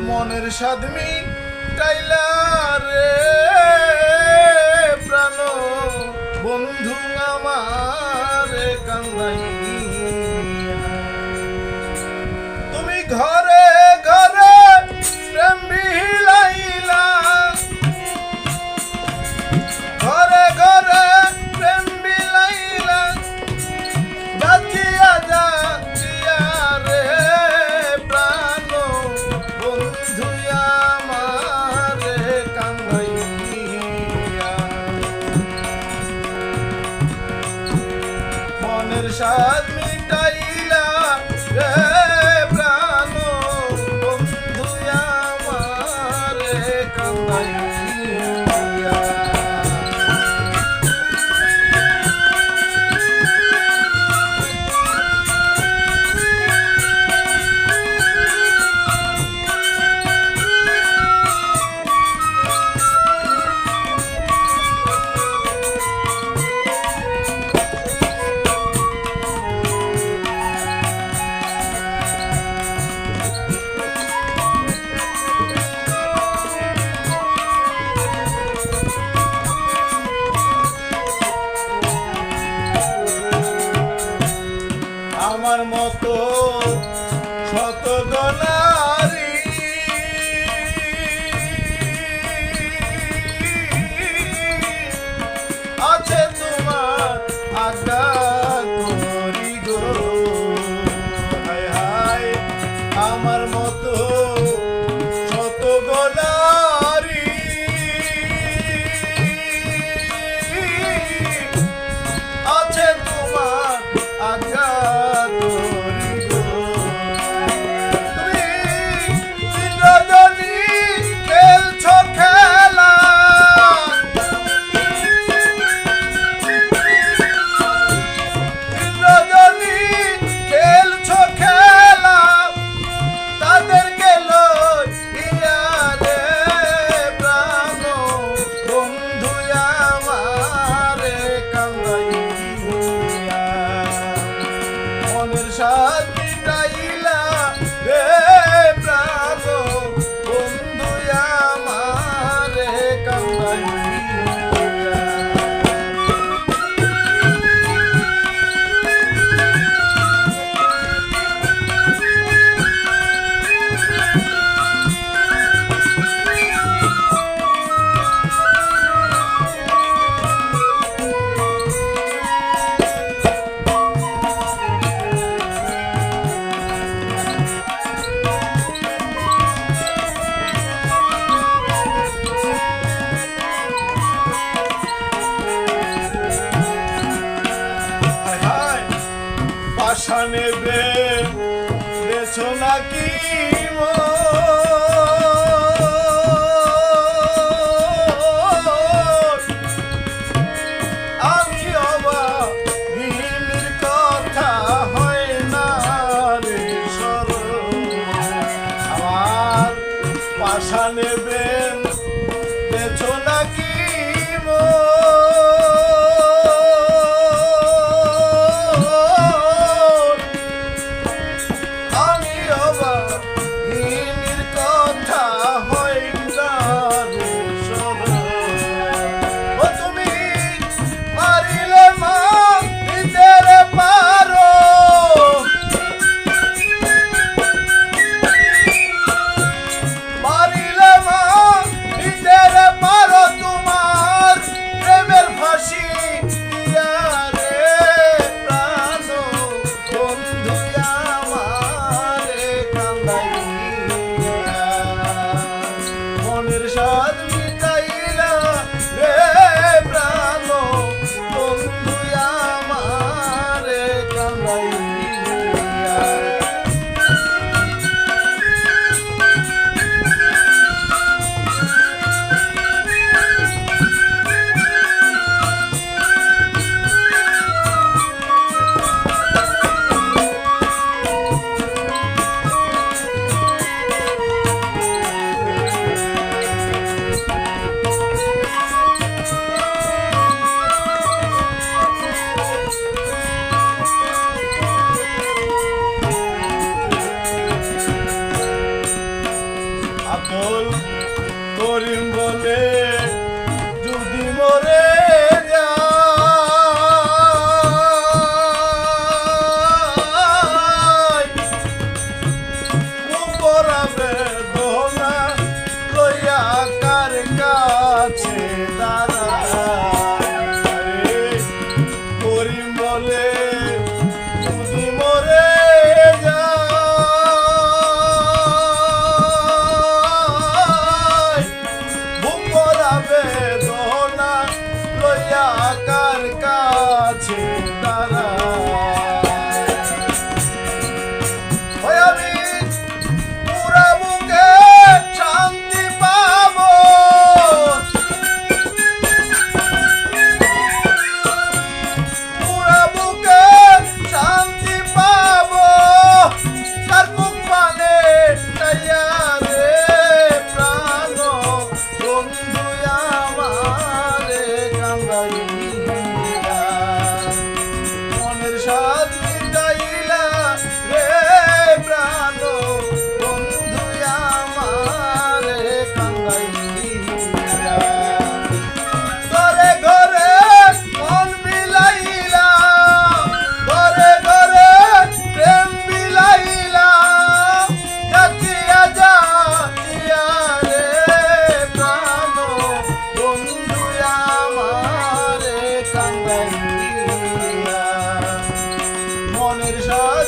মনের স্বাদ মিটাইলা রে প্রাণ বন্ধু আমার কান্দাইয়া। তুমি ঘরে ঘরে প্রেম বিলাইলা, ঘরে ঘরে প্রেম বিলাইলা, যাচিয়া যাচিয়া রে প্রাণ বন্ধু আমারে কান্দাইয়া। মনের স্বাদ মিটাইলা রে প্রাণ বন্ধু আমারে কান্দাইয়া। আমার মতো শত নারী আছে তোমার আজ্ঞা করি গো। হায় হায় আমার মতো শত নারী আছে তোমার আজ্ঞা স্বাদ মিটাইলা রে প্রাণ বন্ধু আমারে কান্দাইয়া। আশা নেবে দেছো নাকি আমি অবাহিনীর কথা হয় না রে স্মরণ। আমার পাশা নেবেন দেছো নাকি স্বাদ মিটাইলা রে প্রাণ বন্ধু আমারে কান্দাইয়া। করিম বলে যদি মরে যায় উপরা বেদনা লইয়া কার কাছে দাঁড়ায় করিম বলে যদি মরে যায় বুকরা বেদনা লইয়া কার কাছে দাঁড়ায় আমি পুরা বুকে শান্তি পাবো পুরা বুকে শান্তি পাবো তার মুখ পানে চাইয়া রে প্রাণ বন্ধু আমারে কান্দাইলা মনের সাথ মিটাইলা রে প্রাণ বন্ধু আমারে কান্দাইলা ঘরে ঘরে মন বিলাইলা ঘরে ঘরে প্রেম বিলাইলা ডাকিয়া যাইয়া রে প্রাণ বন্ধু আমারে কান্দাইলা মনের সাজ